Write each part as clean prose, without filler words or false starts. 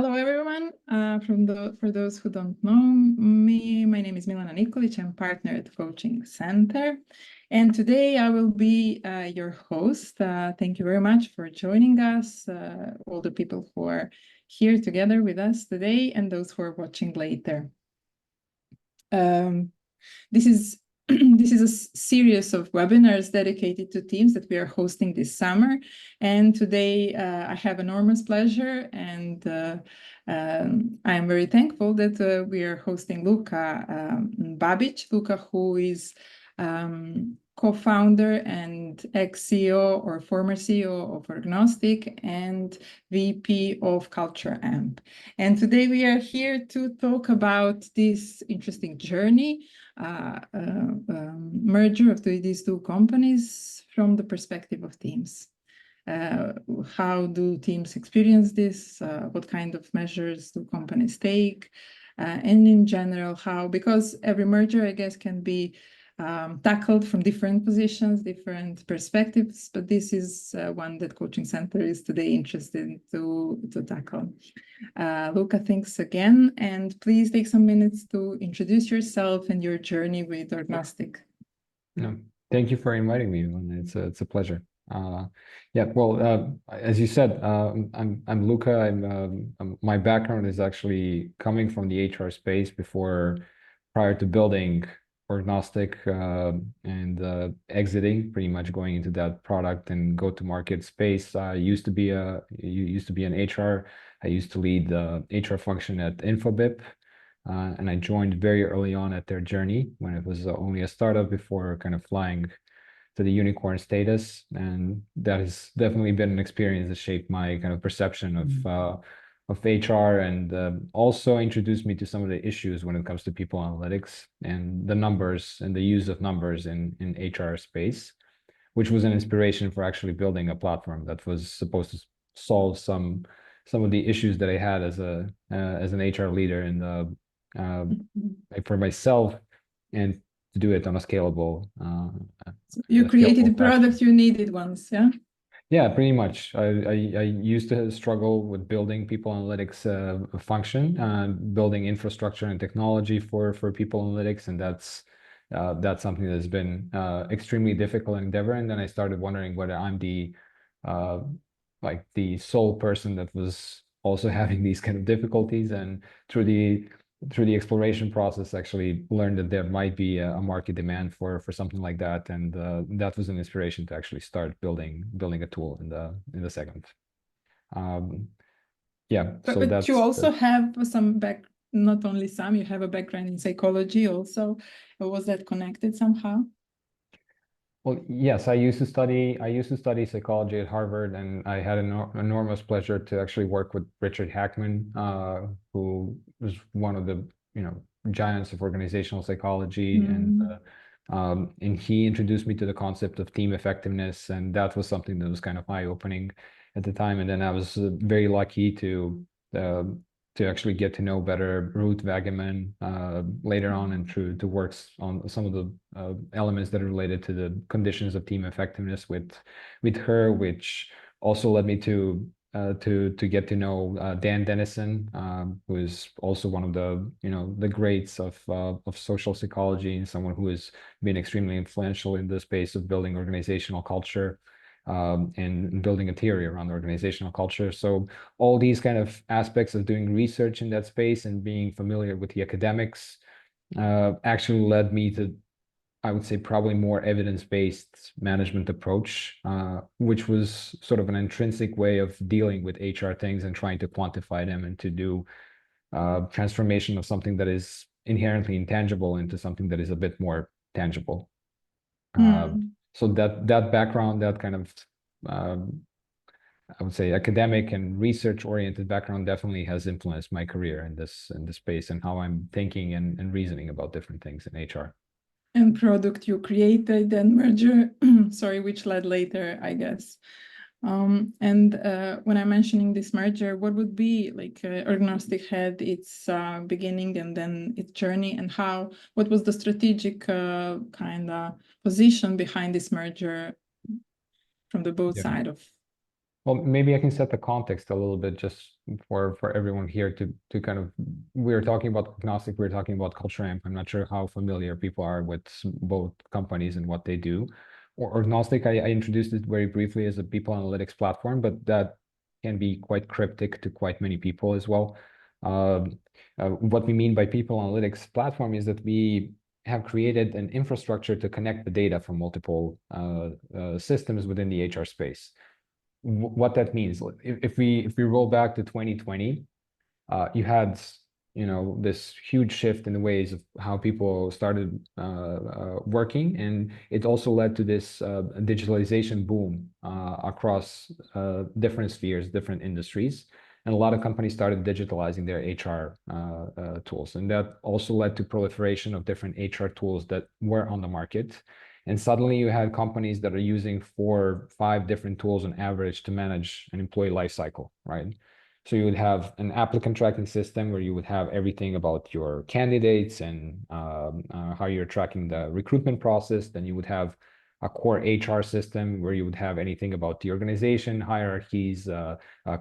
Hello, everyone. For those who don't know me, my name is Milena Nikolic. I'm partner at Coaching Center. And today I will be your host. Thank you very much for joining us, all the people who are here together with us today and those who are watching later. This is This is a series of webinars dedicated to teams that we are hosting this summer. And today I have enormous pleasure and I am very thankful that we are hosting Luka Babic. Luka, who is co-founder and ex-CEO or former CEO of Orgnostic and VP of CultureAmp. And today we are here to talk about this interesting journey, merger of these two companies from the perspective of teams. How do teams experience this? What kind of measures do companies take? And in general, how, because every merger, I guess, can be tackled from different positions, different perspectives, but this is one that Coaching Center is today interested to tackle. Luka, thanks again, and please take some minutes to introduce yourself and your journey with Orgnostic. No, thank you for inviting me. It's a pleasure. Yeah, well, as you said, I'm Luka. My background is actually coming from the HR space prior to building Orgnostic and exiting, pretty much going into that product and go-to-market space. I used to be an HR. I used to lead the HR function at Infobip, and I joined very early on at their journey when it was only a startup before kind of flying to the unicorn status. And that has definitely been an experience that shaped my kind of perception of HR and also introduced me to some of the issues when it comes to people analytics and the numbers and the use of numbers in HR space, which was an inspiration for actually building a platform that was supposed to solve some of the issues that I had as an HR leader and for myself, and to do it on a scalable. You created the product you needed once, yeah? Yeah, pretty much. I used to struggle with building people analytics function, building infrastructure and technology for people analytics, and that's something that's been extremely difficult endeavor. And then I started wondering whether I'm the sole person that was also having these kind of difficulties. And through the exploration process, actually learned that there might be a market demand for something like that, and that was an inspiration to actually start building a tool in the segment. Yeah. But you also have some not only some, you have a background in psychology also. Was that connected somehow? Well, yes, I used to study psychology at Harvard, and I had an enormous pleasure to actually work with Richard Hackman, who was one of the giants of organizational psychology, and he introduced me to the concept of team effectiveness, and that was something that was kind of eye-opening at the time. And then I was very lucky to actually get to know better Ruth Wageman later on, and to work on some of the elements that are related to the conditions of team effectiveness with her, which also led me to get to know Dan Dennison, who is also one of the greats of social psychology, and someone who has been extremely influential in the space of building organizational culture. And building a theory around organizational culture. So all these kind of aspects of doing research in that space and being familiar with the academics actually led me to, I would say, probably more evidence-based management approach, which was sort of an intrinsic way of dealing with HR things and trying to quantify them and to do transformation of something that is inherently intangible into something that is a bit more tangible. So that background, that kind of, I would say, academic and research-oriented background definitely has influenced my career in this space and how I'm thinking and reasoning about different things in HR. And product you created and merger, sorry, which led later, I guess. And when I'm mentioning this merger, what would be like Orgnostic had its beginning and then its journey, and what was the strategic kind of position behind this merger from the both side of? Well, maybe I can set the context a little bit just for everyone here to kind of, we were talking about Agnostic, we were talking about CultureAmp. I'm not sure how familiar people are with both companies and what they do. Or Agnostic, I introduced it very briefly as a people analytics platform, but that can be quite cryptic to quite many people as well. What we mean by people analytics platform is that we have created an infrastructure to connect the data from multiple systems within the HR space. What that means, if we roll back to 2020, you had this huge shift in the ways of how people started working, and it also led to this digitalization boom across different spheres, different industries, and a lot of companies started digitalizing their HR tools, and that also led to proliferation of different HR tools that were on the market. And suddenly you had companies that are using 4-5 different tools on average to manage an employee life cycle, right? So you would have an applicant tracking system where you would have everything about your candidates and how you're tracking the recruitment process. Then you would have a core HR system where you would have anything about the organization, hierarchies,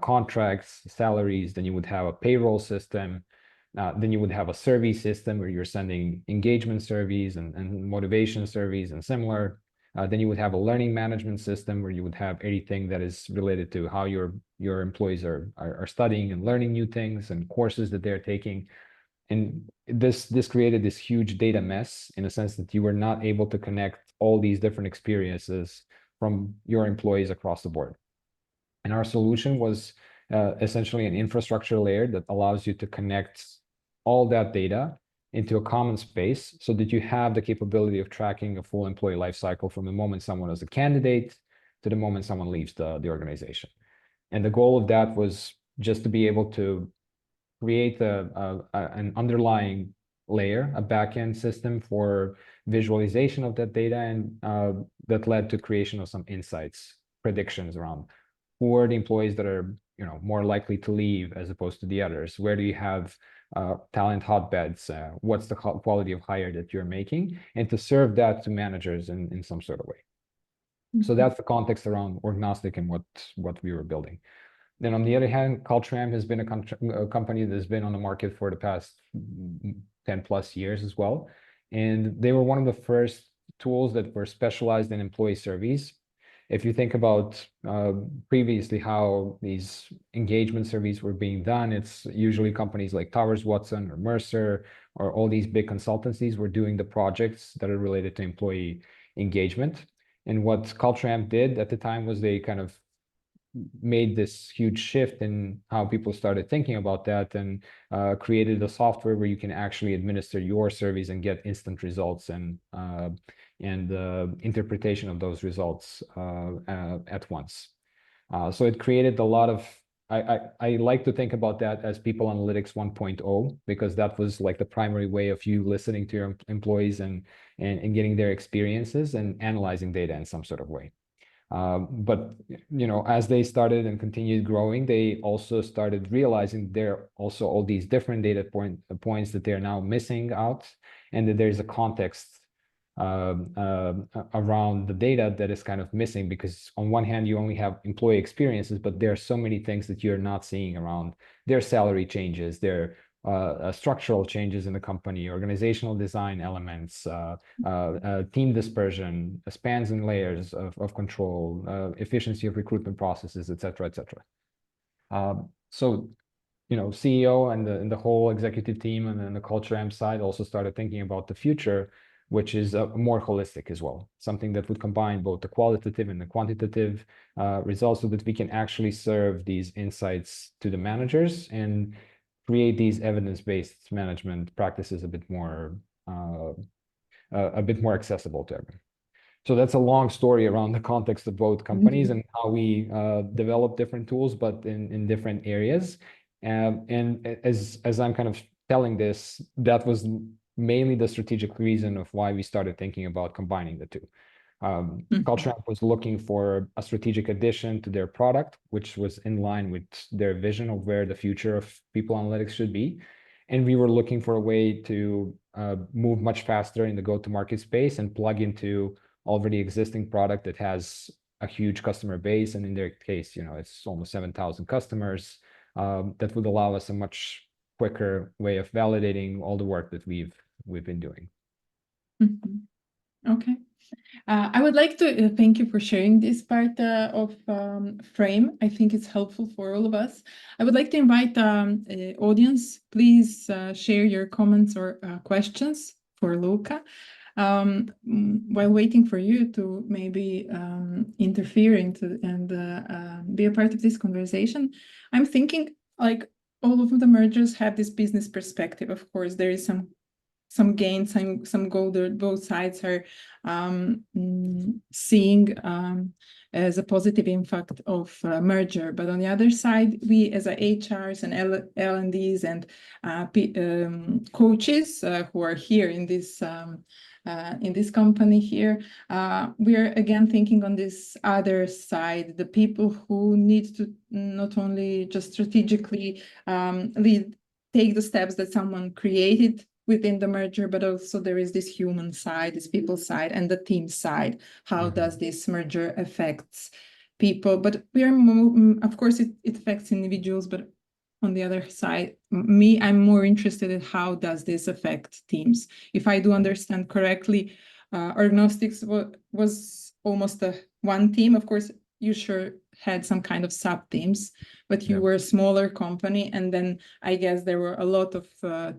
contracts, salaries. Then you would have a payroll system. Then you would have a survey system where you're sending engagement surveys and motivation surveys and similar. Then you would have a learning management system where you would have anything that is related to how your employees are studying and learning new things and courses that they're taking. And this created this huge data mess in a sense that you were not able to connect all these different experiences from your employees across the board. And our solution was essentially an infrastructure layer that allows you to connect all that data into a common space so that you have the capability of tracking a full employee life cycle from the moment someone is a candidate to the moment someone leaves the organization. And the goal of that was just to be able to create an underlying layer, a backend system for visualization of that data, and that led to creation of some insights, predictions around who are the employees that are more likely to leave as opposed to the others. Where do you have talent hotbeds? What's the quality of hire that you're making? And to serve that to managers in some sort of way. So that's the context around Orgnostic and what we were building. Then on the other hand, CultureAmp has been a company that's been on the market for the past 10 plus years as well. And they were one of the first tools that were specialized in employee surveys. If you think about previously how these engagement surveys were being done, it's usually companies like Towers Watson or Mercer or all these big consultancies were doing the projects that are related to employee engagement. And what CultureAmp did at the time was they kind of made this huge shift in how people started thinking about that, and created a software where you can actually administer your surveys and get instant results and interpretation of those results at once. So it created a lot of, I like to think about that as people analytics 1.0, because that was like the primary way of you listening to your employees and getting their experiences and analyzing data in some sort of way. But as they started and continued growing, they also started realizing there are also all these different data points that they're now missing out, and that there's a context around the data that is kind of missing, because on one hand you only have employee experiences, but there are so many things that you're not seeing around their salary changes, their structural changes in the company, organizational design elements, team dispersion, spans and layers of control, efficiency of recruitment processes, et cetera, et cetera. So, CEO and the whole executive team and then the CultureAmp side also started thinking about the future, which is more holistic as well, something that would combine both the qualitative and the quantitative results so that we can actually serve these insights to the managers and create these evidence-based management practices a bit more accessible to everyone. So that's a long story around the context of both companies and how we develop different tools, but in different areas. And as I'm kind of telling this, that was mainly the strategic reason of why we started thinking about combining the two. CultureAmp was looking for a strategic addition to their product, which was in line with their vision of where the future of people analytics should be. And we were looking for a way to move much faster in the go-to-market space and plug into already existing product that has a huge customer base, and in their case, it's almost 7,000 customers. That would allow us a much quicker way of validating all the work that we've been doing. Okay. I would like to thank you for sharing this part of Frame. I think it's helpful for all of us. I would like to invite audience, please share your comments or questions for Luka. While waiting for you to maybe interfere into and be a part of this conversation, I'm thinking like all of the mergers have this business perspective. Of course, there is some gain, some goal that both sides are seeing as a positive impact of merger. But on the other side, we as a HRs and L&Ds and coaches who are here in this company here, we're again thinking on this other side, the people who need to not only just strategically take the steps that someone created within the merger, but also there is this human side, this people side, and the team side. How does this merger affects people? But we are more, of course, it affects individuals, but on the other side, I'm more interested in how does this affect teams. If I do understand correctly, Orgnostics was almost one team. Of course, you sure had some kind of sub teams, but you were a smaller company, and then I guess there were a lot of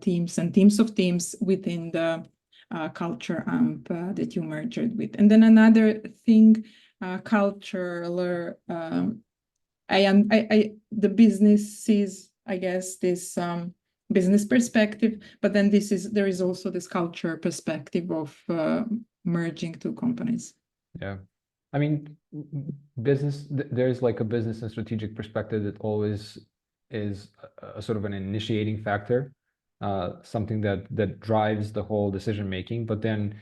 teams and teams of teams within the CultureAmp that you merged with. And then another thing, cultural, the business sees, I guess, this business perspective, but then there is also this culture perspective of merging two companies. Yeah. I mean, there's like a business and strategic perspective that always is a sort of an initiating factor, something that drives the whole decision making. But then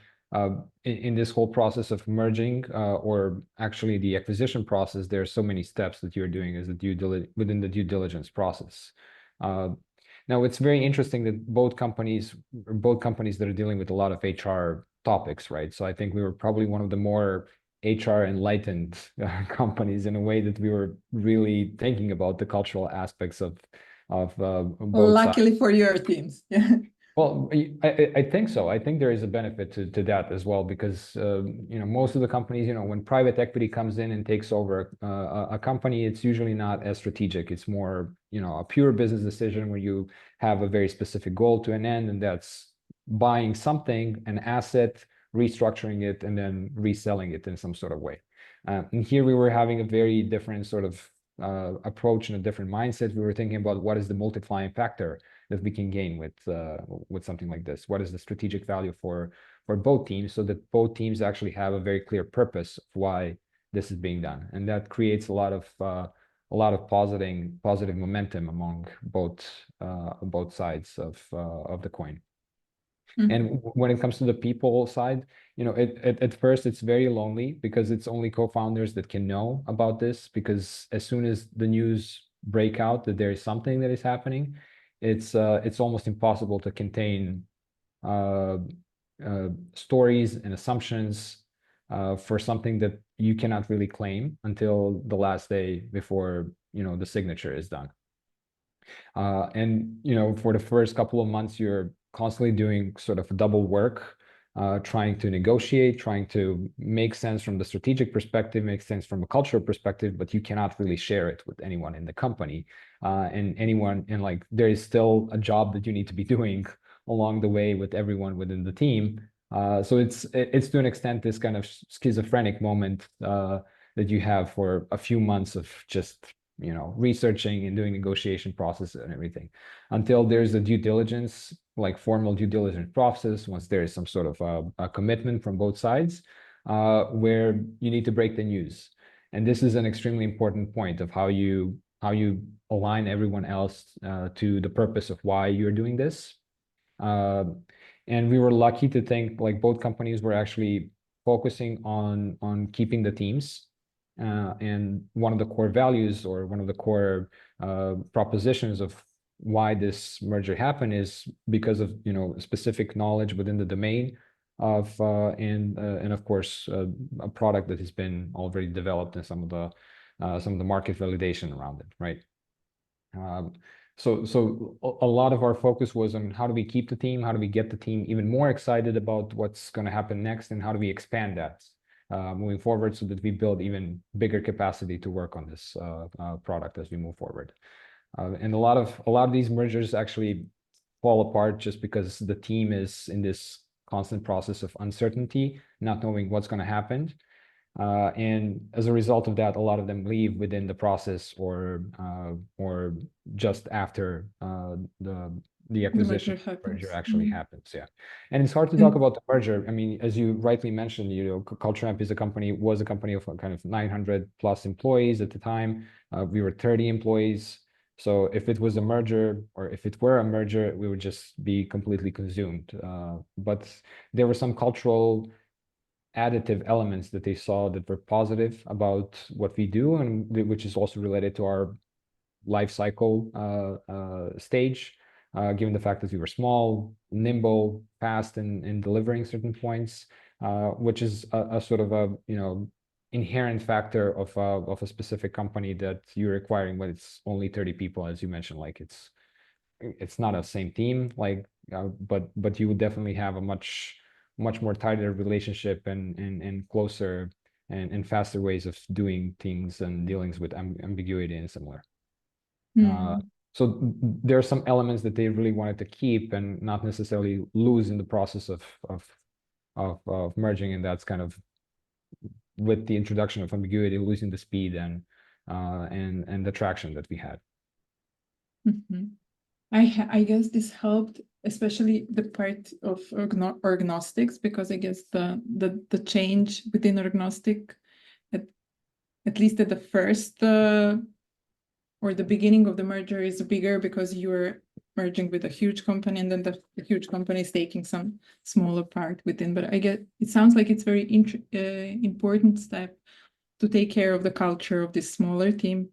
in this whole process of merging or actually the acquisition process, there are so many steps that you're doing as within the due diligence process. Now, it's very interesting that both companies that are dealing with a lot of HR topics, right? So I think we were probably one of the more HR enlightened companies in a way that we were really thinking about the cultural aspects of both Luckily sides. for your teams. Yeah. Well, I think so. I think there is a benefit to that as well, because most of the companies, when private equity comes in and takes over a company, it's usually not as strategic. It's more, a pure business decision where you have a very specific goal to an end, and that's buying something, an asset, restructuring it, and then reselling it in some sort of way. And here we were having a very different sort of approach and a different mindset. We were thinking about what is the multiplying factor that we can gain with something like this. What is the strategic value for both teams, so that both teams actually have a very clear purpose of why this is being done, and that creates a lot of positive momentum among both sides of the coin. And when it comes to the people side, at first it's very lonely, because it's only co-founders that can know about this, because as soon as the news break out that there is something that is happening, it's almost impossible to contain stories and assumptions for something that you cannot really claim until the last day before the signature is done. And for the first couple of months, you're constantly doing sort of double work, trying to negotiate, trying to make sense from the strategic perspective, make sense from a cultural perspective, but you cannot really share it with anyone in the company. And like there is still a job that you need to be doing along the way with everyone within the team. So it's to an extent this kind of schizophrenic moment that you have for a few months of just researching and doing negotiation process and everything, until there's a due diligence, like formal due diligence process, once there is some sort of a commitment from both sides, where you need to break the news. And this is an extremely important point of how you align everyone else to the purpose of why you're doing this. And we were lucky to think like both companies were actually focusing on keeping the teams. And one of the core values, or one of the core propositions of why this merger happened, is because of specific knowledge within the domain of and of course a product that has been already developed and some of the market validation around it, right? So a lot of our focus was on how do we keep the team, how do we get the team even more excited about what's going to happen next, and how do we expand that moving forward so that we build even bigger capacity to work on this product as we move forward. And a lot of these mergers actually fall apart just because the team is in this constant process of uncertainty, not knowing what's going to happen. And as a result of that, a lot of them leave within the process or just after the acquisition merger actually happens. Yeah, and it's hard to talk about the merger. I mean, as you rightly mentioned, you know, CultureAmp was a company of kind of 900 plus employees at the time. We were 30 employees. So if it was a merger, or if it were a merger, we would just be completely consumed. But there were some cultural additive elements that they saw that were positive about what we do, and which is also related to our life cycle stage, given the fact that we were small, nimble, fast in delivering certain points, which is a sort of a, you know, inherent factor of a specific company that you're acquiring when it's only 30 people, as you mentioned. Like it's not a same team, like but you would definitely have a much more tighter relationship and closer and faster ways of doing things and dealings with ambiguity and similar. So there are some elements that they really wanted to keep and not necessarily lose in the process of merging, and that's kind of with the introduction of ambiguity, losing the speed and the traction that we had. I guess this helped, especially the part of Orgnostics, because I guess the change within Orgnostic, at least at the first or the beginning of the merger, is bigger because you're merging with a huge company, and then the huge company is taking some smaller part within. But I get it sounds like it's very important step to take care of the culture of this smaller team,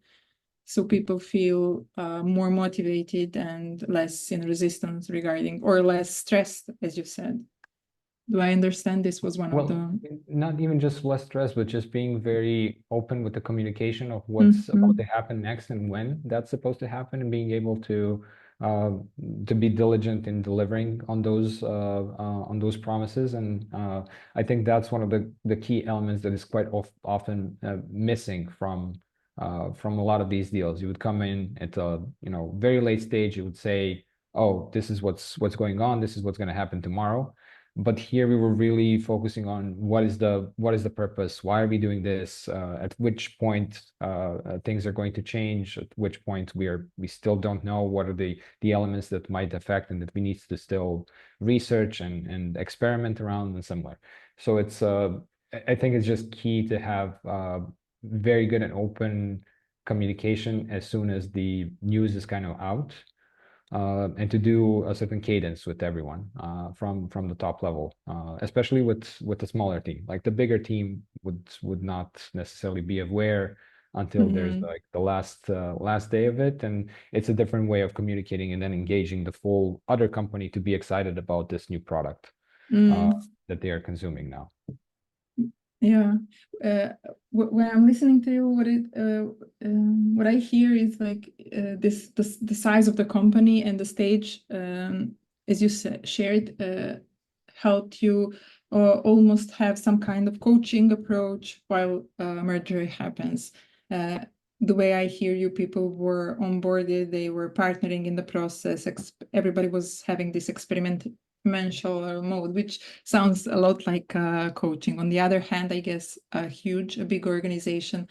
so people feel more motivated and less in resistance regarding, or less stressed, as you said. Do I understand this was one of the... Not even just less stress, but just being very open with the communication of what's about to happen next and when that's supposed to happen, and being able to be diligent in delivering on those promises. And I think that's one of the key elements that is quite often missing from a lot of these deals. You would come in at a, you know, very late stage, you would say, oh, this is what's going on, this is what's going to happen tomorrow. But here we were really focusing on what is the purpose, why are we doing this, at which point things are going to change, at which point we still don't know what are the elements that might affect and that we need to still research and experiment around and similar. So it's I think it's just key to have very good and open communication as soon as the news is kind of out, and to do a certain cadence with everyone from the top level, especially with the smaller team. Like the bigger team would not necessarily be aware until there's like the last day of it, and it's a different way of communicating and then engaging the full other company to be excited about this new product that they are consuming now. Yeah, when I'm listening to you, what I hear is like the size of the company and the stage, as you shared, helped you almost have some kind of coaching approach while merger happens. The way I hear you, people were onboarded, they were partnering in the process. Everybody was having this experimental mode, which sounds a lot like coaching. On the other hand, I guess a big organization,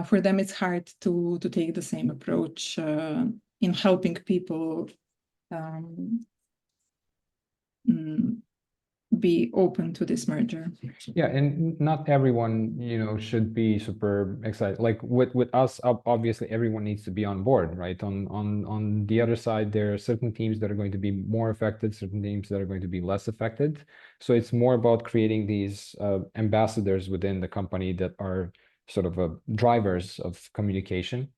for them it's hard to take the same approach in helping people be open to this merger. Yeah, and not everyone, you know, should be super excited. Like with us, obviously everyone needs to be on board, right? On the other side, there are certain teams that are going to be more affected, certain teams that are going to be less affected. So it's more about creating these ambassadors within the company that are sort of drivers of communication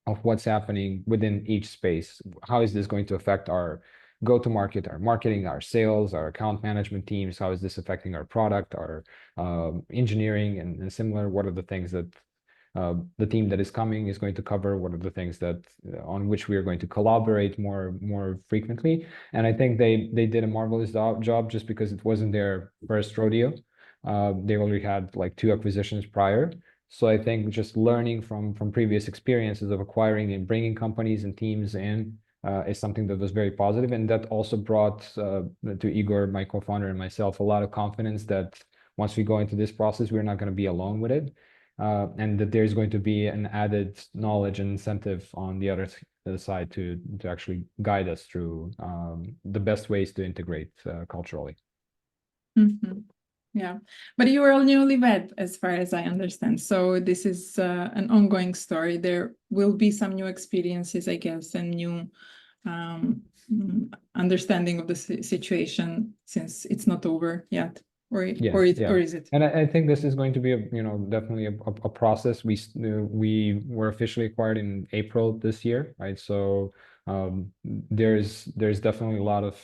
of what's happening within each space. How is this going to affect our go-to-market, our marketing, our sales, our account management teams. How is this affecting our product, our engineering, and similar? What are the things that the team that is coming is going to cover? What are the things that on which we are going to collaborate more frequently? And I think they did a marvelous job just because it wasn't their first rodeo. They already had like 2 acquisitions prior. So I think just learning from previous experiences of acquiring and bringing companies and teams in is something that was very positive, and that also brought to Igor, my co-founder, and myself a lot of confidence that once we go into this process, we're not going to be alone with it. And that there's going to be an added knowledge and incentive on the other side to actually guide us through the best ways to integrate culturally. Mm-hmm. Yeah, but you are newlywed, as far as I understand. So this is an ongoing story. There will be some new experiences, I guess, and new understanding of the situation, since it's not over yet. Or is it? And I think this is going to be definitely a process. We were officially acquired in April this year, right? So there's definitely a lot of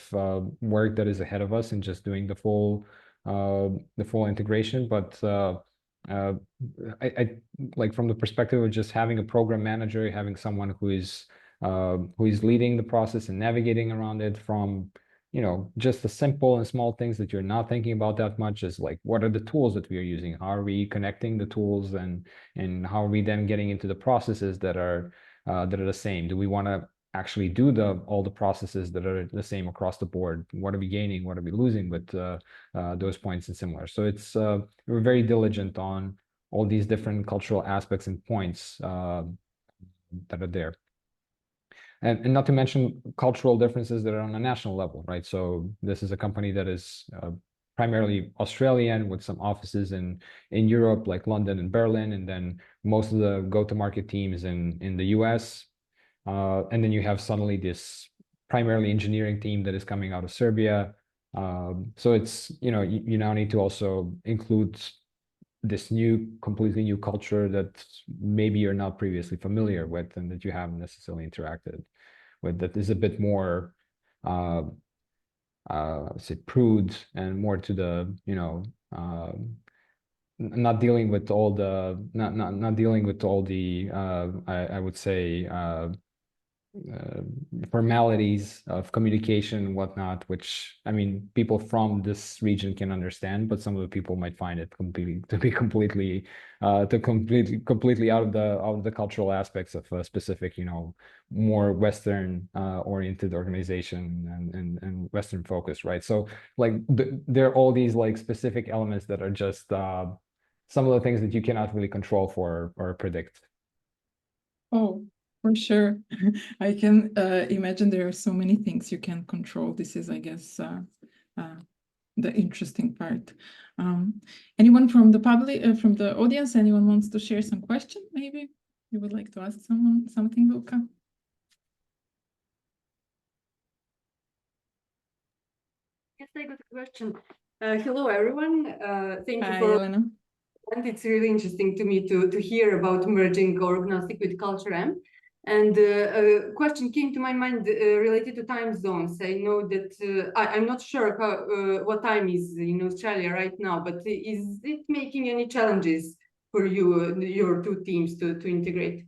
work that is ahead of us in just doing the full integration. But I like, from the perspective of just having a program manager, having someone who is leading the process and navigating around it, from just the simple and small things that you're not thinking about that much, is like, what are the tools that we are using? How are we connecting the tools, and how are we then getting into the processes that are the same? Do we want to actually do all the processes that are the same across the board? What are we gaining? What are we losing with those points and similar? So it's we're very diligent on all these different cultural aspects and points that are there. And not to mention cultural differences that are on a national level, right? So this is a company that is primarily Australian, with some offices in Europe, like London and Berlin, and then most of the go-to-market teams in the US. And then you have suddenly this primarily engineering team that is coming out of Serbia. So it's, you now need to also include this completely new culture that maybe you're not previously familiar with, and that you haven't necessarily interacted with, that is a bit more say prude, and more to the not dealing with all the I would say formalities of communication and whatnot, which, I mean, people from this region can understand, but some of the people might find it completely out of the cultural aspects of a specific, more Western oriented organization and Western focus, right? So like there are all these like specific elements that are just some of the things that you cannot really control for or predict. Oh, for sure. I can imagine there are so many things you can control. This is, I guess, the interesting part. Anyone from the public, from the audience, anyone wants to share some question? Maybe you would like to ask someone something, Luka? Yes, I got a question. Hello, everyone. Thank you Hi, for. Elena. And it's really interesting to me to hear about merging Orgnostic with CultureAmp. And a question came to my mind related to time zones. I know that I'm not sure what time is in Australia right now, but is it making any challenges for you, your 2 teams to integrate?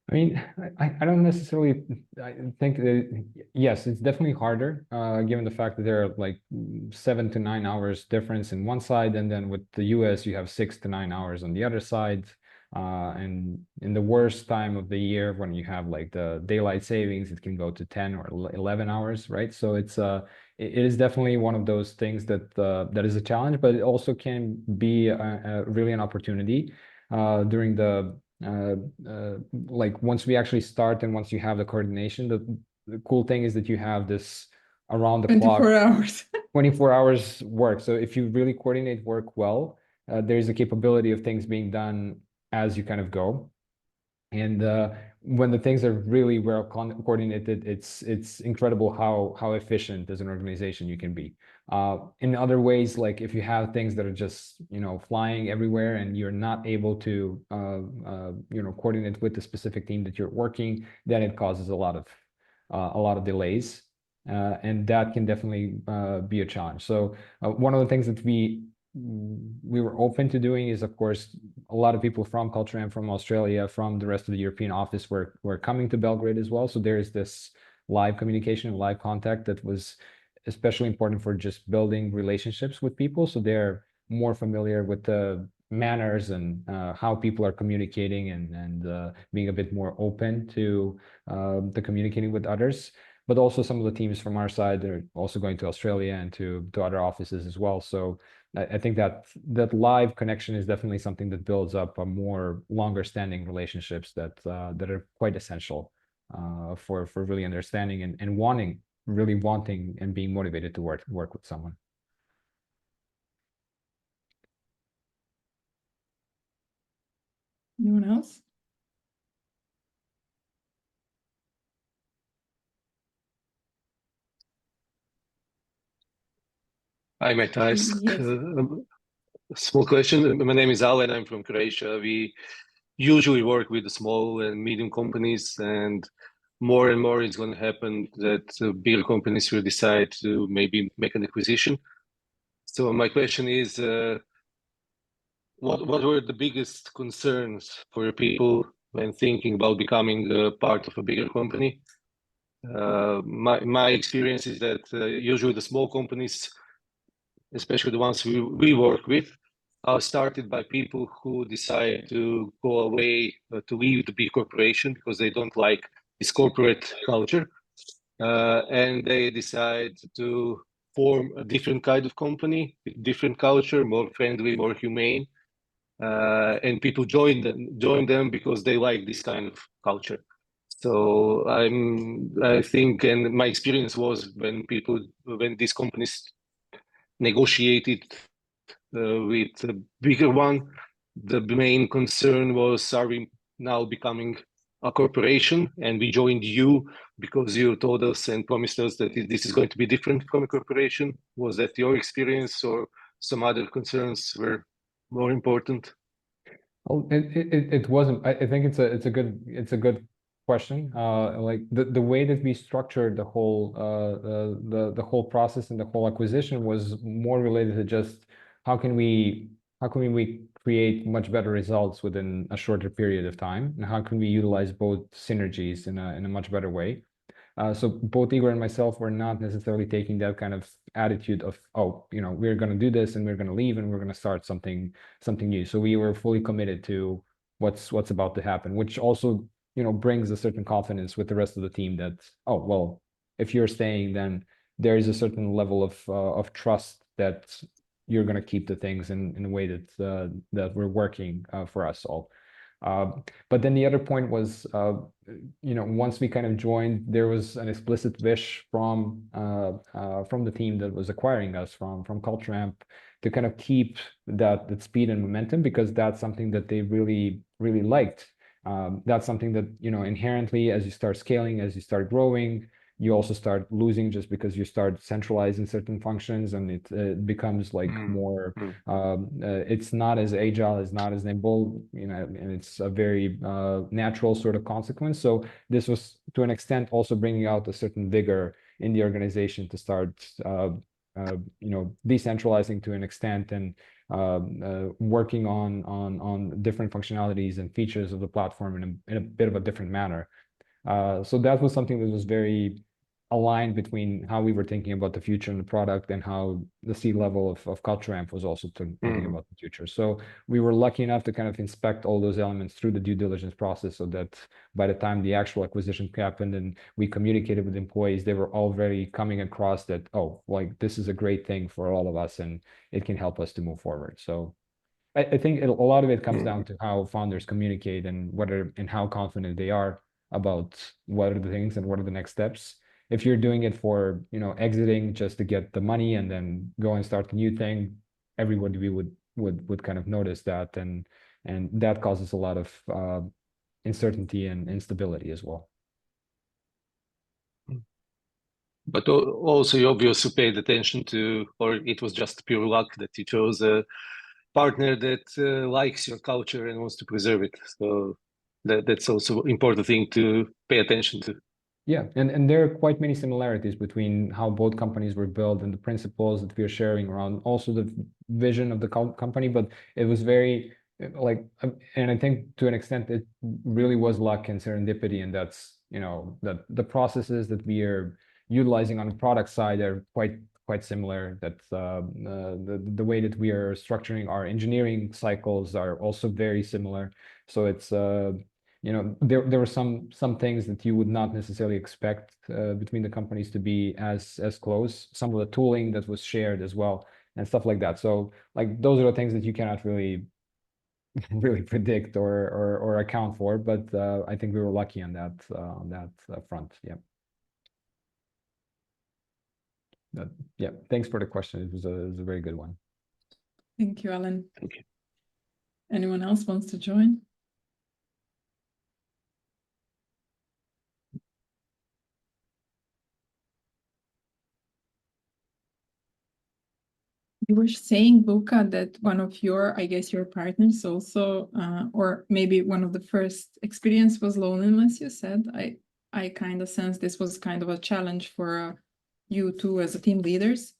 I mean, I don't necessarily, I think that, yes, it's definitely harder, given the fact that there are like 7 to 9 hours difference in one side, and then with the US, you have 6 to 9 hours on the other side. And in the worst time of the year, when you have like the daylight savings, it can go to 10 or 11 hours, right? So it is definitely one of those things that that is a challenge, but it also can be really an opportunity during the like once we actually start, and once you have the coordination, the cool thing is that you have this around the 24 clock hours. 24 hours work. So if you really coordinate work well, there's a capability of things being done as you kind of go. And when the things are really well coordinated, it's incredible how efficient as an organization you can be. In other ways, like if you have things that are just flying everywhere, and you're not able to coordinate with the specific team that you're working, then it causes a lot of delays. and that can definitely be a challenge. So one of the things that we were open to doing is, of course, a lot of people from CultureAmp, from Australia, from the rest of the European office were coming to Belgrade as well. So there is this live communication, live contact that was especially important for just building relationships with people. So they're more familiar with the manners and how people are communicating and being a bit more open to the communicating with others. But also some of the teams from our side are also going to Australia and to other offices as well. So I think that live connection is definitely something that builds up a more longer standing relationships that are quite essential for really understanding and really wanting and being motivated to work with someone. Anyone else? I might ask Yes. a small question. My name is Alan. I'm from Croatia. We usually work with small and medium companies, and more is going to happen that bigger companies will decide to maybe make an acquisition. So my question is, what were the biggest concerns for your people when thinking about becoming a part of a bigger company? My experience is that usually the small companies, especially the ones we work with, are started by people who decide to go away, to leave the big corporation because they don't like this corporate culture. And they decide to form a different kind of company, different culture, more friendly, more humane. And people join them because they like this kind of culture. So I think, and my experience was when these companies negotiated with a bigger one, the main concern was, are we now becoming a corporation? And we joined you because you told us and promised us that this is going to be different from a corporation. Was that your experience, or some other concerns were more important? Oh, it wasn't. I think it's a good question. Like the way that we structured the whole the whole process and the whole acquisition was more related to just how can we create much better results within a shorter period of time, and how can we utilize both synergies in a much better way. So both Igor and myself were not necessarily taking that kind of attitude of, oh, we're going to do this and we're going to leave and we're going to start something new. So we were fully committed to what's about to happen, which also, brings a certain confidence with the rest of the team that, oh, well, if you're staying, then there is a certain level of trust that you're going to keep the things in a way that we're working for us all. But then the other point was, once we kind of joined, there was an explicit wish from the team that was acquiring us from CultureAmp to kind of keep that speed and momentum, because that's something that they really, really liked. That's something that, inherently, as you start scaling, as you start growing, you also start losing just because you start centralizing certain functions, and it becomes like more, it's not as agile, it's not as nimble, and it's a very natural sort of consequence. So this was, to an extent, also bringing out a certain vigor in the organization to start, decentralizing to an extent and working on different functionalities and features of the platform in a bit of a different manner. So that was something that was very aligned between how we were thinking about the future and the product, and how the C-level of CultureAmp was also thinking about the future. So we were lucky enough to kind of inspect all those elements through the due diligence process, so that by the time the actual acquisition happened and we communicated with employees, they were already coming across that, oh, like, this is a great thing for all of us and it can help us to move forward. So I think a lot of it comes down to how founders communicate and how confident they are about what are the things and what are the next steps. If you're doing it for, exiting just to get the money and then go and start a new thing, everybody would kind of notice that, and that causes a lot of uncertainty and instability as well. But also, you obviously paid attention to, or it was just pure luck that you chose a partner that likes your culture and wants to preserve it. So that's also important thing to pay attention to. Yeah, and there are quite many similarities between how both companies were built and the principles that we are sharing around also the vision of the company. But it was very like, and I think to an extent it really was luck and serendipity, and that's, you know, that the processes that we are utilizing on the product side are quite similar. That the way that we are structuring our engineering cycles are also very similar. So it's you know, there were some things that you would not necessarily expect between the companies to be as close. Some of the tooling that was shared as well and stuff like that. So like those are the things that you cannot really really predict or account for. But I think we were lucky on that front. Yeah. But, yeah. Thanks for the question. It was a very good one. Thank you, Alan. Thank you. Anyone else wants to join? You were saying, Luka, that one of your, I guess, your partners also, or maybe one of the first experience was loneliness, you said. I kind of sense this was kind of a challenge for you two as a team leaders.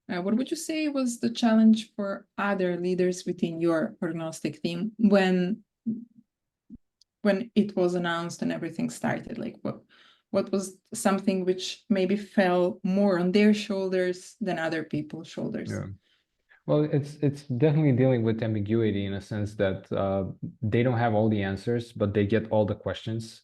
What would you say was the challenge for other leaders within your Orgnostic team when it was announced and everything started? Like what was something which maybe fell more on their shoulders than other people's shoulders? Yeah. Well, it's definitely dealing with ambiguity in a sense that they don't have all the answers, but they get all the questions.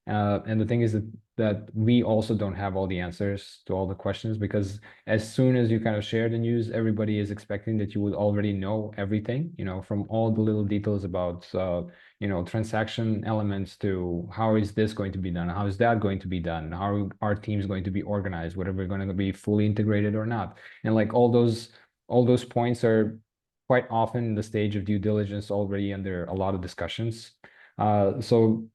And the thing is that we also don't have all the answers to all the questions, because as soon as you kind of share the news, everybody is expecting that you would already know everything, you know, from all the little details about, you know, transaction elements to how is this going to be done? How is that going to be done? How are our teams going to be organized? Whether we're going to be fully integrated or not? And like all those points are quite often in the stage of due diligence already under a lot of discussions. So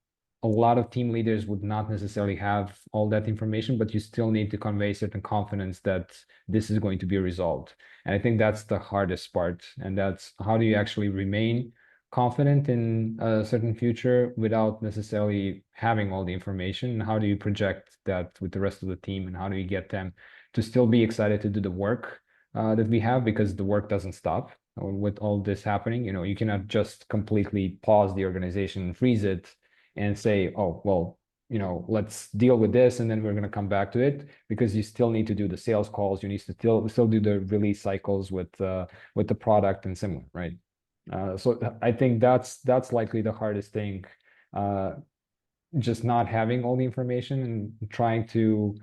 a lot of team leaders would not necessarily have all that information, but you still need to convey certain confidence that this is going to be resolved. And I think that's the hardest part. And that's how do you actually remain confident in a certain future without necessarily having all the information? How do you project that with the rest of the team? And how do you get them to still be excited to do the work that we have, because the work doesn't stop with all this happening. You know, you cannot just completely pause the organization and freeze it and say, oh, well, you know, let's deal with this and then we're going to come back to it, because you still need to do the sales calls. You need to still do the release cycles with the product and similar, right? So I think that's likely the hardest thing, just not having all the information and trying to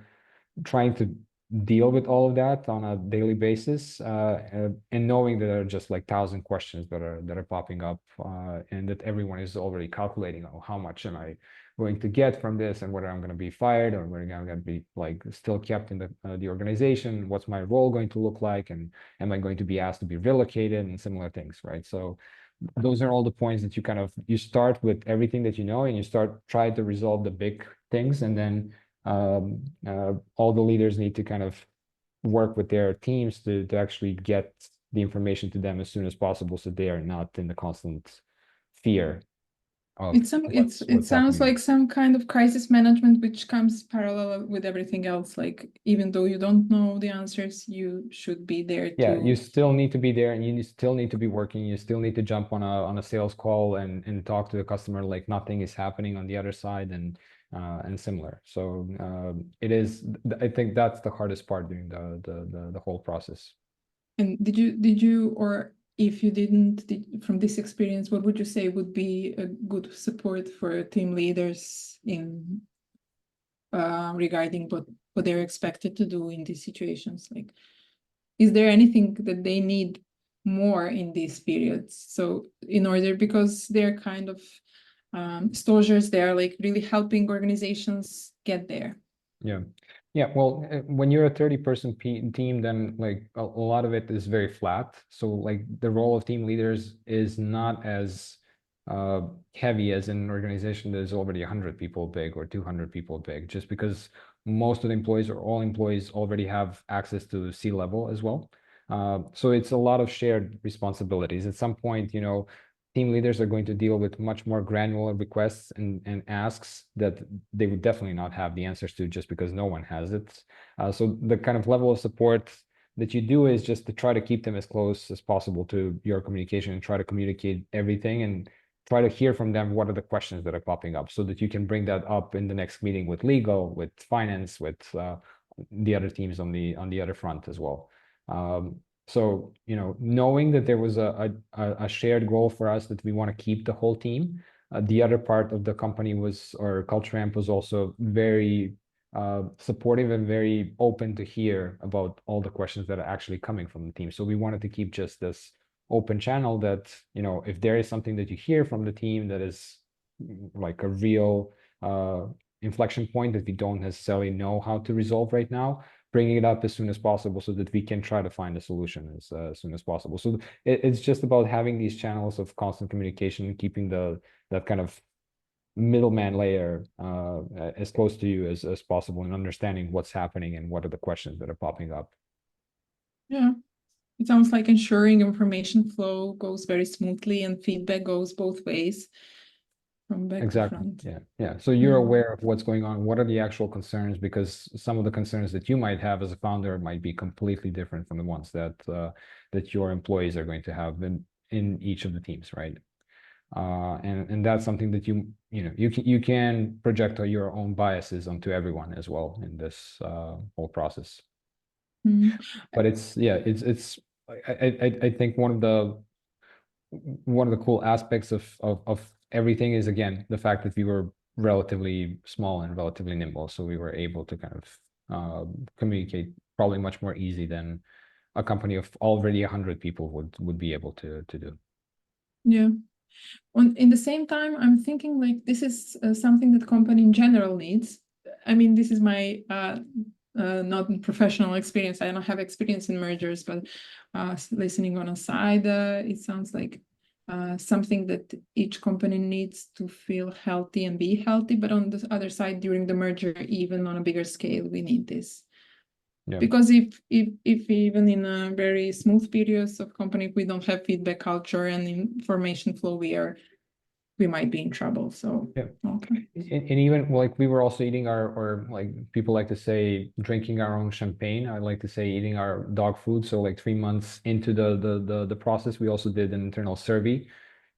deal with all of that on a daily basis, and knowing that there are just like 1,000 questions that are popping up, and that everyone is already calculating, oh, how much am I going to get from this, and whether I'm going to be fired or whether I'm going to be like still kept in the organization, what's my role going to look like, and am I going to be asked to be relocated, and similar things, right? So those are all the points that you start with everything that you know, and you try to resolve the big things, and then all the leaders need to kind of work with their teams to actually get the information to them as soon as possible, so they are not in the constant fear of it sounds happening. like some kind of crisis management which comes parallel with everything else. Like even though you don't know the answers, you should be there. Yeah, you still need to be there, and you still need to be working. You still need to jump on a sales call and talk to the customer like nothing is happening on the other side, and similar. So it is. I think that's the hardest part during the whole process. And did you, or if you didn't, from this experience, what would you say would be a good support for team leaders in regarding what they're expected to do in these situations? Like, is there anything that they need more in these periods? So in order, because they're kind of stagers, they're like really helping organizations get there. Yeah, well, when you're a 30-person team, then like a lot of it is very flat. So like the role of team leaders is not as heavy as an organization that is already 100 people big or 200 people big, just because most of the employees or all employees already have access to C-level as well. So it's a lot of shared responsibilities. At some point, you know, team leaders are going to deal with much more granular requests and asks that they would definitely not have the answers to just because no one has it. So the kind of level of support that you do is just to try to keep them as close as possible to your communication and try to communicate everything and try to hear from them what are the questions that are popping up so that you can bring that up in the next meeting with legal, with finance, with the other teams on the other front as well. So, you know, knowing that there was a shared goal for us that we want to keep the whole team, the other part of the company was, or CultureAmp was also very supportive and very open to hear about all the questions that are actually coming from the team. So we wanted to keep just this open channel that, you know, if there is something that you hear from the team that is like a real inflection point that we don't necessarily know how to resolve right now, bringing it up as soon as possible so that we can try to find a solution as soon as possible. So it's just about having these channels of constant communication and keeping that kind of middleman layer as close to you as possible and understanding what's happening and what are the questions that are popping up. Yeah, it sounds like ensuring information flow goes very smoothly and feedback goes both ways from back to front. Yeah. So you're aware of what's going on. What are the actual concerns? Because some of the concerns that you might have as a founder might be completely different from the ones that that your employees are going to have in each of the teams, right? And that's something that you can project your own biases onto everyone as well in this whole process. But I think one of the cool aspects of everything is, again, the fact that we were relatively small and relatively nimble, so we were able to kind of communicate probably much more easy than a company of already 100 people would be able to do. Yeah. In the same time, I'm thinking like this is something that company in general needs. I mean, this is my not professional experience. I don't have experience in mergers, but listening on a side, it sounds like something that each company needs to feel healthy and be healthy. But on the other side, during the merger, even on a bigger scale, we need this. Yeah. Because if even in a very smooth periods of company, we don't have feedback culture and information flow, we might be in trouble. So yeah. Okay. And even like we were also eating or like people like to say drinking our own champagne. I like to say eating our dog food. So like 3 months into the process, we also did an internal survey,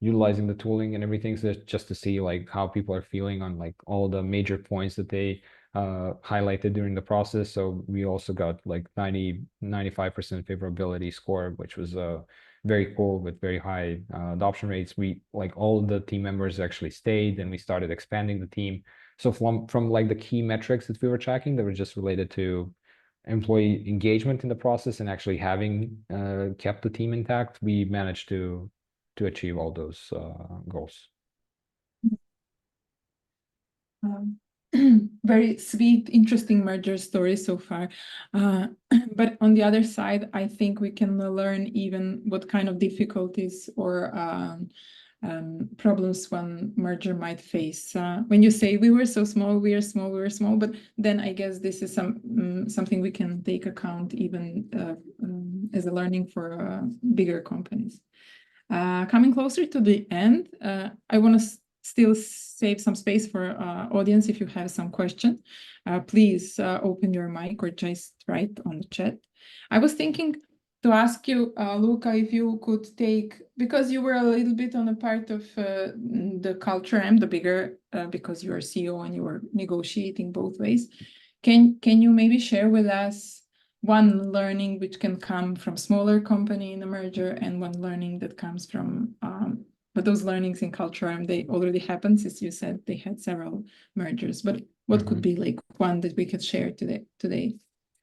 utilizing the tooling and everything, so just to see like how people are feeling on like all the major points that they highlighted during the process. So we also got like 95% favorability score, which was very cool with very high adoption rates. We like all the team members actually stayed, and we started expanding the team. So from like the key metrics that we were tracking that were just related to employee engagement in the process and actually having kept the team intact, we managed to achieve all those goals. Very sweet, interesting merger story so far. But on the other side, I think we can learn even what kind of difficulties or problems one merger might face. When you say we were so small, we are small, we were small, but then I guess this is something we can take account even as a learning for bigger companies. Coming closer to the end, I want to still save some space for audience. If you have some question, please open your mic or just write on the chat. I was thinking to ask you, Luka, if you could take, because you were a little bit on a part of the CultureAmp, the bigger, because you are CEO and you were negotiating both ways. Can you maybe share with us one learning which can come from smaller company in a merger and one learning that comes from but those learnings in CultureAmp, they already happened, as you said, they had several mergers. But what could be like one that we could share today?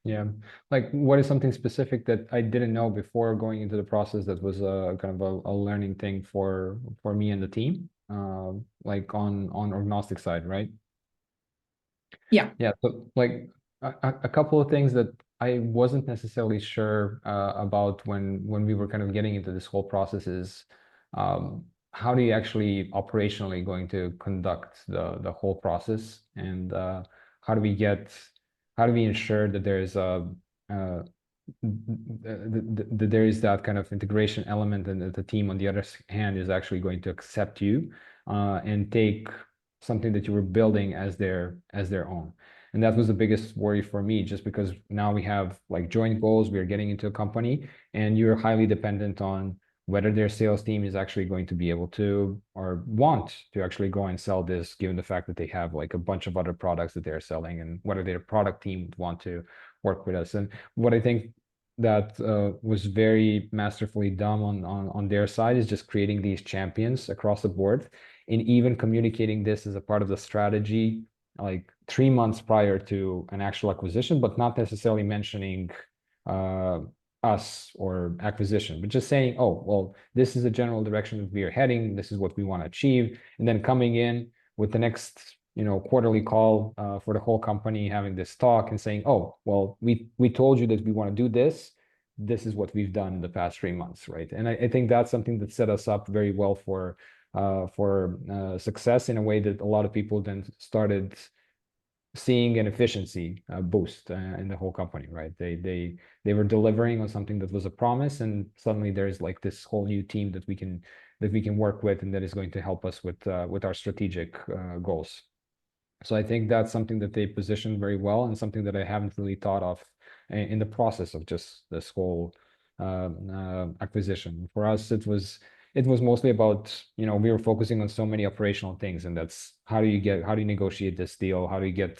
Yeah, like what is something specific that I didn't know before going into the process that was kind of a learning thing for me and the team, like on Orgnostic side, right? Yeah. Yeah, so like a couple of things that I wasn't necessarily sure about when we were kind of getting into this whole process is how do you actually operationally going to conduct the whole process, and how do we ensure that there is there is that kind of integration element, and that the team on the other hand is actually going to accept you and take something that you were building as their own. And that was the biggest worry for me, just because now we have like joint goals, we are getting into a company, and you're highly dependent on whether their sales team is actually going to be able to or want to actually go and sell this, given the fact that they have like a bunch of other products that they're selling, and whether their product team would want to work with us. And what I think that was very masterfully done on their side is just creating these champions across the board, and even communicating this as a part of the strategy like 3 months prior to an actual acquisition, but not necessarily mentioning us or acquisition, but just saying, oh, well, this is the general direction that we are heading, this is what we want to achieve, and then coming in with the next quarterly call for the whole company, having this talk and saying, oh, well, we told you that we want to do this. This is what we've done in the past 3 months, right? And I think that's something that set us up very well for success, in a way that a lot of people then started seeing an efficiency boost in the whole company, right? They were delivering on something that was a promise, and suddenly there's like this whole new team that we can work with, and that is going to help us with our strategic goals. So I think that's something that they positioned very well, and something that I haven't really thought of in the process of just this whole acquisition. For us, it was mostly about, we were focusing on so many operational things, and that's how do you negotiate this deal? How do you get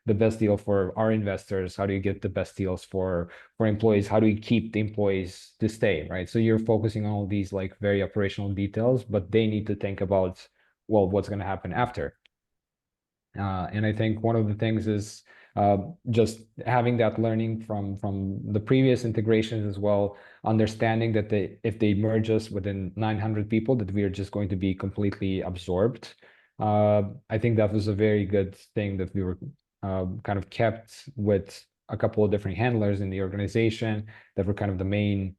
the best deal for our investors? How do you get the best deals for employees? How do you keep the employees to stay, right? So you're focusing on all these like very operational details, but they need to think about, well, what's going to happen after. And I think one of the things is just having that learning from the previous integrations as well, understanding that if they merge us within 900 people, that we are just going to be completely absorbed. I think that was a very good thing, that we were kind of kept with a couple of different handlers in the organization that were kind of the main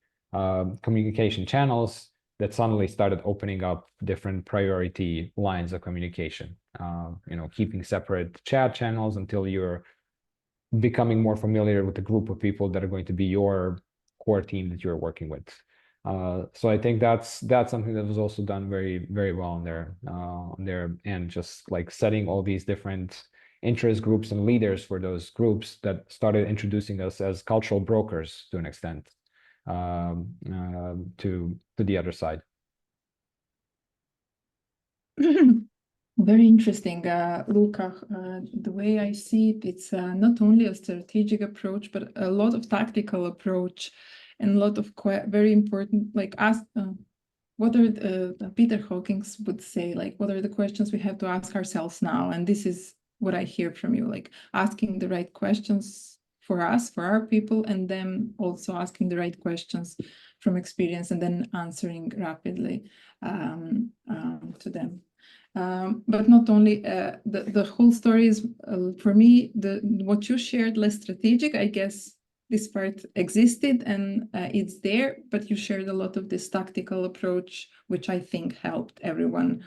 communication channels, that suddenly started opening up different priority lines of communication, keeping separate chat channels until you're becoming more familiar with the group of people that are going to be your core team that you're working with. So I think that's something that was also done very, very well on their end, just like setting all these different interest groups and leaders for those groups that started introducing us as cultural brokers to an extent. To the other side. Very interesting, Luka. The way I see it, it's not only a strategic approach, but a lot of tactical approach, and a lot of very important, like what are Peter Hawkins would say, like, what are the questions we have to ask ourselves now? And this is what I hear from you, like asking the right questions for us, for our people, and then also asking the right questions from experience, and then answering rapidly to them. But not only the whole story is for me, what you shared, less strategic. I guess this part existed and it's there, but you shared a lot of this tactical approach, which I think helped everyone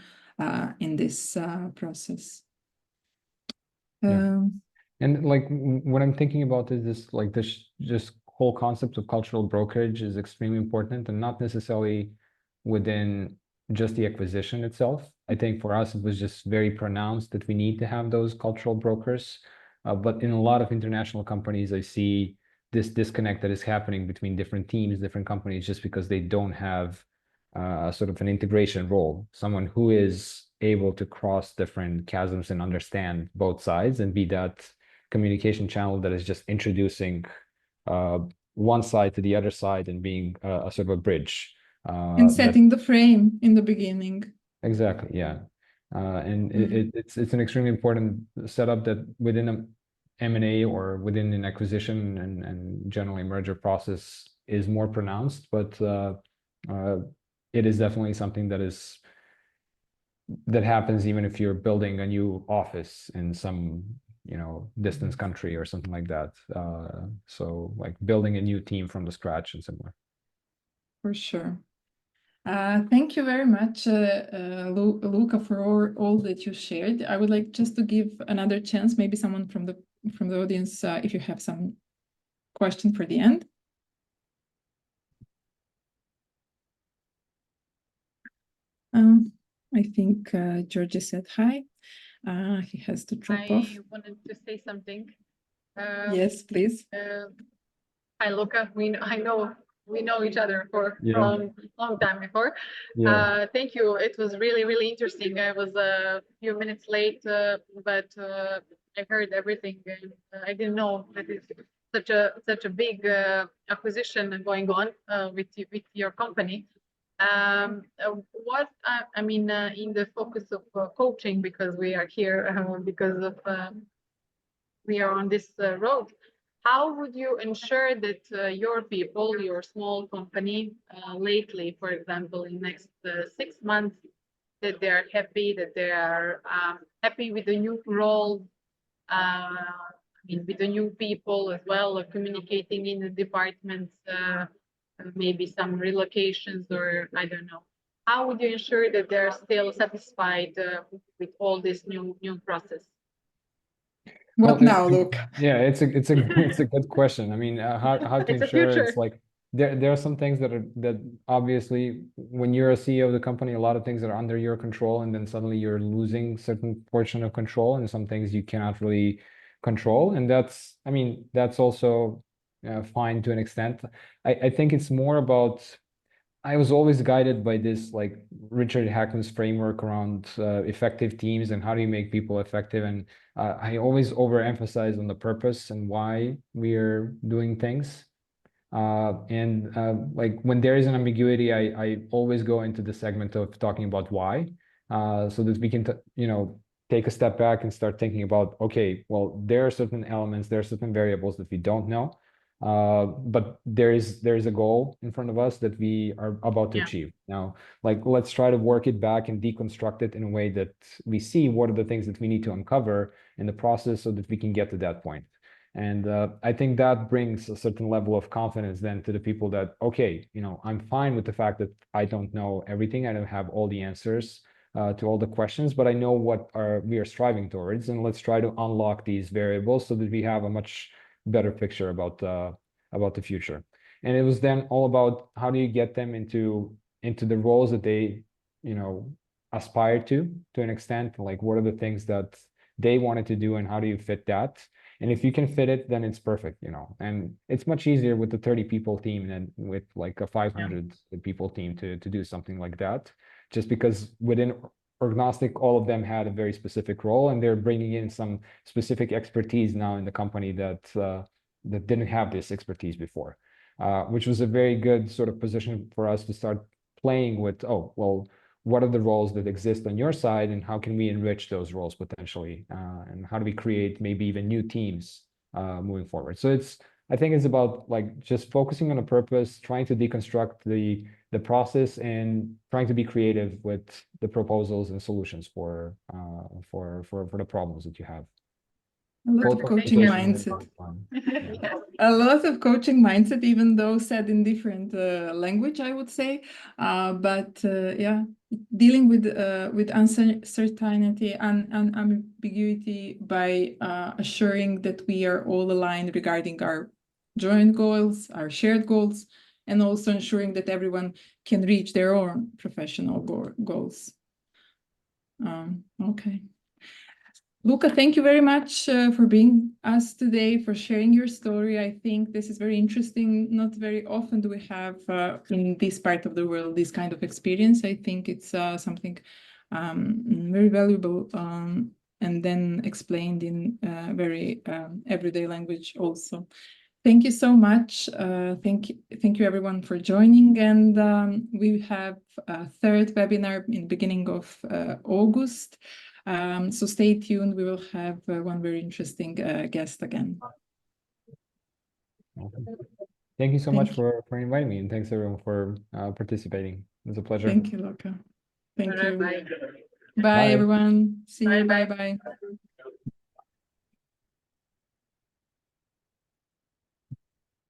in this process. Yeah. And like what I'm thinking about is this whole concept of cultural brokerage is extremely important, and not necessarily within just the acquisition itself. I think for us, it was just very pronounced that we need to have those cultural brokers. But in a lot of international companies, I see this disconnect that is happening between different teams, different companies, just because they don't have sort of an integration role, someone who is able to cross different chasms and understand both sides, and be that communication channel that is just introducing one side to the other side, and being a sort of a bridge. And setting the frame in the beginning. Exactly, yeah. And it's an extremely important setup that within an M&A or within an acquisition and generally merger process is more pronounced, but it is definitely something that happens even if you're building a new office in some distant country or something like that. So like building a new team from the scratch and similar. For sure. Thank you very much, Luka, for all that you shared. I would like just to give another chance, maybe someone from the audience, if you have some question for the end. I think Georgie said hi. He has to drop off. I wanted to say something. Yes, please. Hi, Luka. I know we know each other for Yeah. a long time before. Yeah. Thank you. It was really, really interesting. I was a few minutes late, but I heard everything, and I didn't know that it's such a big acquisition going on with your company. What I mean, in the focus of coaching, because we are here because of we are on this road. How would you ensure that your people, your small company, lately, for example, in next 6 months, that they are happy, that they are happy with the new role, I mean, with the new people as well, communicating in the departments, maybe some relocations, or I don't know. How would you ensure that they're still satisfied with all this new process? What Well, now, Luke? Yeah, it's a good question. I mean, how to It's a ensure future. it's like there are some things that obviously when you're a CEO of the company, a lot of things are under your control, and then suddenly you're losing certain portion of control, and some things you cannot really control, and that's, I mean, that's also fine to an extent. I think it's more about, I was always guided by this, like Richard Hackman's framework around effective teams and how do you make people effective. And I always overemphasize on the purpose and why we are doing things. Like when there is an ambiguity, I always go into the segment of talking about why, so that we can, take a step back and start thinking about, okay, well, there are certain elements, there are certain variables that we don't know. But there is a goal in front of us that we are about to achieve. Now, like, let's try to work it back and deconstruct it in a way that we see what are the things that we need to uncover in the process so that we can get to that point. And I think that brings a certain level of confidence then to the people that, okay, I'm fine with the fact that I don't know everything. I don't have all the answers to all the questions, but I know what we are striving towards, and let's try to unlock these variables so that we have a much better picture about the future. And it was then all about how do you get them into the roles that they aspire to an extent, like what are the things that they wanted to do and how do you fit that. And if you can fit it, then it's perfect, and it's much easier with the 30 people team than with like a 500 people team to do something like that, just because within Orgnostic, all of them had a very specific role, and they're bringing in some specific expertise now in the company that didn't have this expertise before, which was a very good sort of position for us to start playing with. Oh, well, what are the roles that exist on your side, and how can we enrich those roles potentially, and how do we create maybe even new teams moving forward? So I think it's about like just focusing on a purpose, trying to deconstruct the process, and trying to be creative with the proposals and solutions for the problems that you have. A lot of coaching mindset. A lot of coaching mindset, even though said in different language, I would say. But dealing with uncertainty and ambiguity by assuring that we are all aligned regarding our joint goals, our shared goals, and also ensuring that everyone can reach their own professional goals. Okay. Luka, thank you very much for being us today, for sharing your story. I think this is very interesting. Not very often do we have in this part of the world this kind of experience. I think it's something very valuable and then explained in very everyday language also. Thank you so much. Thank you everyone for joining. And we have a third webinar in the beginning of August. So stay tuned. We will have one very interesting guest again. Thank you so much for inviting me, and thanks everyone for participating. It was a pleasure. Thank you, Luka. Thank you. Bye. Bye everyone. See you. Bye.